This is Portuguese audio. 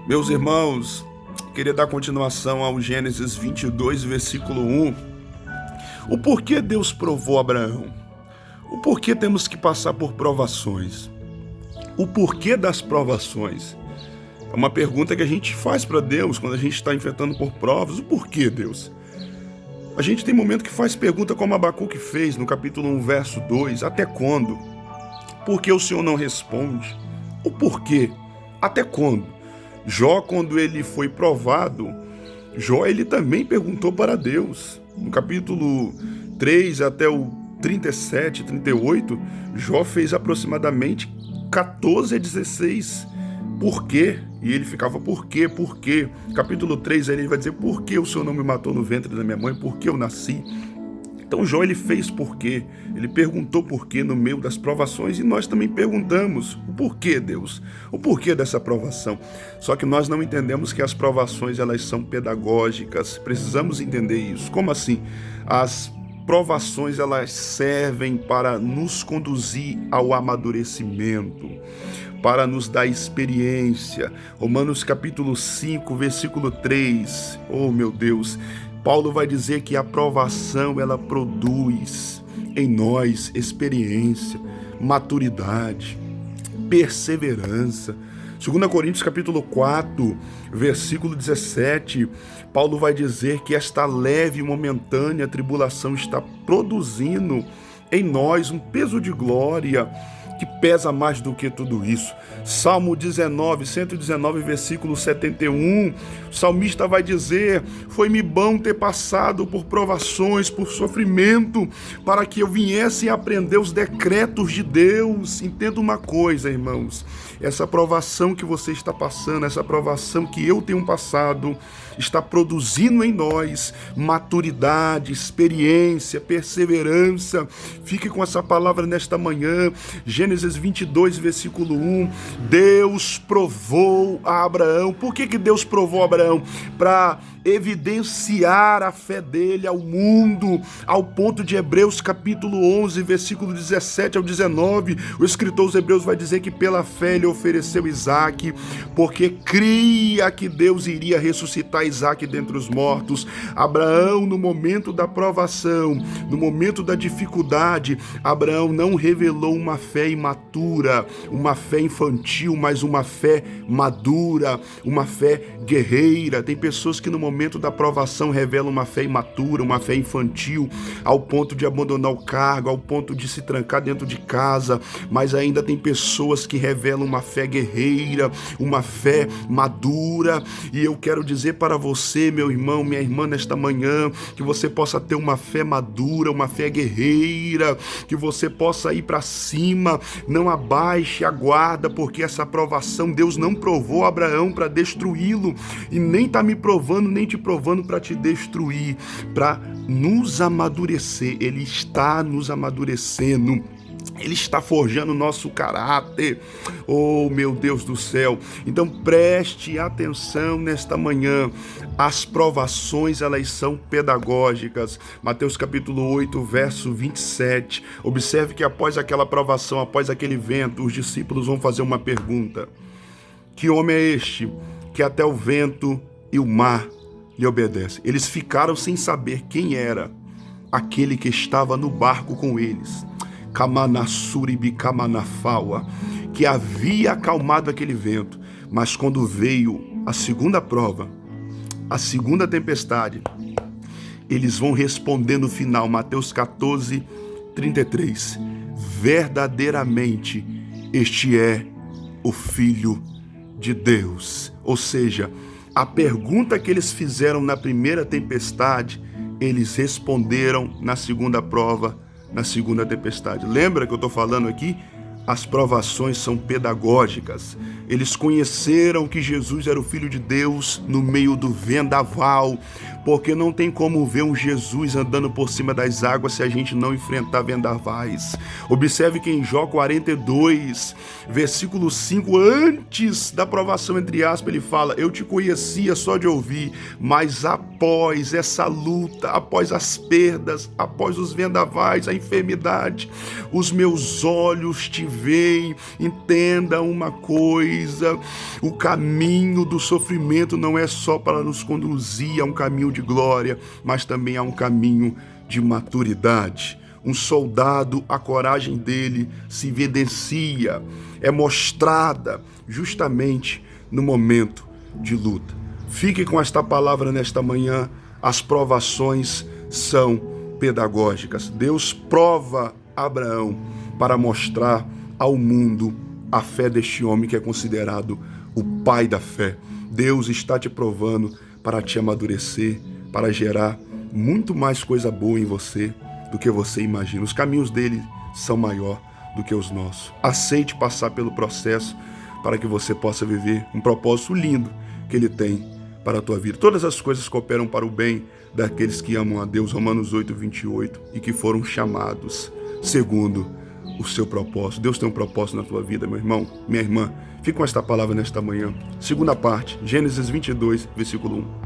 Meus irmãos, queria dar continuação ao Gênesis 22, versículo 1. O porquê Deus provou Abraão? O porquê temos que passar por provações? O porquê das provações? É uma pergunta que a gente faz para Deus quando a gente está enfrentando por provas. O porquê, Deus? A gente tem momento que faz pergunta como Abacuque fez no capítulo 1, verso 2. Até quando? Por que o Senhor não responde? O porquê? Até quando? Jó, quando ele foi provado, Jó ele também perguntou para Deus. No capítulo 3 até o 37, 38, Jó fez aproximadamente 14 a 16 por quê? E ele ficava por quê? Por quê? Capítulo 3 ele vai dizer por que o Senhor não me matou no ventre da minha mãe? Por que eu nasci? Então Jó ele fez por quê? Ele perguntou por quê no meio das provações e nós também perguntamos o porquê, Deus? O porquê dessa provação? Só que nós não entendemos que as provações elas são pedagógicas. Precisamos entender isso. Como assim? As provações elas servem para nos conduzir ao amadurecimento, para nos dar experiência. Romanos capítulo 5, versículo 3. Oh, meu Deus! Paulo vai dizer que a provação ela produz em nós experiência, maturidade, perseverança. 2 Coríntios capítulo 4, versículo 17, Paulo vai dizer que esta leve e momentânea tribulação está produzindo em nós um peso de glória que pesa mais do que tudo isso. Salmo 119, versículo 71, o salmista vai dizer: foi-me bom ter passado por provações, por sofrimento, para que eu viesse aprender os decretos de Deus. Entenda uma coisa, irmãos, essa provação que você está passando, essa provação que eu tenho passado, está produzindo em nós maturidade, experiência, perseverança. Fique com essa palavra nesta manhã. Gênesis 22, versículo 1. Deus provou a Abraão. Por que Deus provou a Abraão? Para evidenciar a fé dele ao mundo, ao ponto de Hebreus capítulo 11, versículo 17 ao 19, o escritor aos Hebreus vai dizer que pela fé ele ofereceu Isaque, porque cria que Deus iria ressuscitar Isaque dentre os mortos. Abraão, no momento da provação, no momento da dificuldade, Abraão não revelou uma fé imatura, uma fé infantil, mas uma fé madura, uma fé guerreira. Tem pessoas que no momento da provação revelam uma fé imatura, uma fé infantil, ao ponto de abandonar o cargo, ao ponto de se trancar dentro de casa, mas ainda tem pessoas que revelam uma fé guerreira, uma fé madura. E eu quero dizer para você, meu irmão, minha irmã, nesta manhã, que você possa ter uma fé madura, uma fé guerreira, que você possa ir para cima, não abaixe a guarda, porque essa provação Deus não provou Abraão para destruí-lo, e nem está me provando, nem te provando para te destruir, para nos amadurecer. Ele está nos amadurecendo. Ele está forjando o nosso caráter. Oh, meu Deus do céu. Então preste atenção nesta manhã. As provações, elas são pedagógicas. Mateus capítulo 8, verso 27. Observe que após aquela provação, após aquele vento, os discípulos vão fazer uma pergunta: que homem é este que até o vento e o mar lhe obedecem? Eles ficaram sem saber quem era aquele que estava no barco com eles, que havia acalmado aquele vento. Mas quando veio a segunda prova, a segunda tempestade, eles vão responder no final. Mateus 14, 33. Verdadeiramente este é o Filho de Deus. Ou seja, a pergunta que eles fizeram na primeira tempestade, eles responderam na segunda prova, na segunda tempestade. Lembra que eu estou falando aqui? As provações são pedagógicas. Eles conheceram que Jesus era o Filho de Deus no meio do vendaval, porque não tem como ver um Jesus andando por cima das águas se a gente não enfrentar vendavais. Observe que em Jó 42, versículo 5, antes da provação, entre aspas, ele fala: eu te conhecia só de ouvir, mas após essa luta, após as perdas, após os vendavais, a enfermidade, os meus olhos te veem. Entenda uma coisa: o caminho do sofrimento não é só para nos conduzir a um caminho de glória, mas também a um caminho de maturidade. Um soldado, a coragem dele se evidencia, é mostrada justamente no momento de luta. Fique com esta palavra nesta manhã: as provações são pedagógicas. Deus prova Abraão para mostrar ao mundo a fé deste homem que é considerado o pai da fé. Deus está te provando para te amadurecer, para gerar muito mais coisa boa em você do que você imagina. Os caminhos dele são maior do que os nossos. Aceite passar pelo processo para que você possa viver um propósito lindo que ele tem para a tua vida. Todas as coisas cooperam para o bem daqueles que amam a Deus, Romanos 8:28, e que foram chamados segundo o seu propósito. Deus tem um propósito na tua vida, meu irmão, minha irmã. Fique com esta palavra nesta manhã. Segunda parte, Gênesis 22, versículo 1.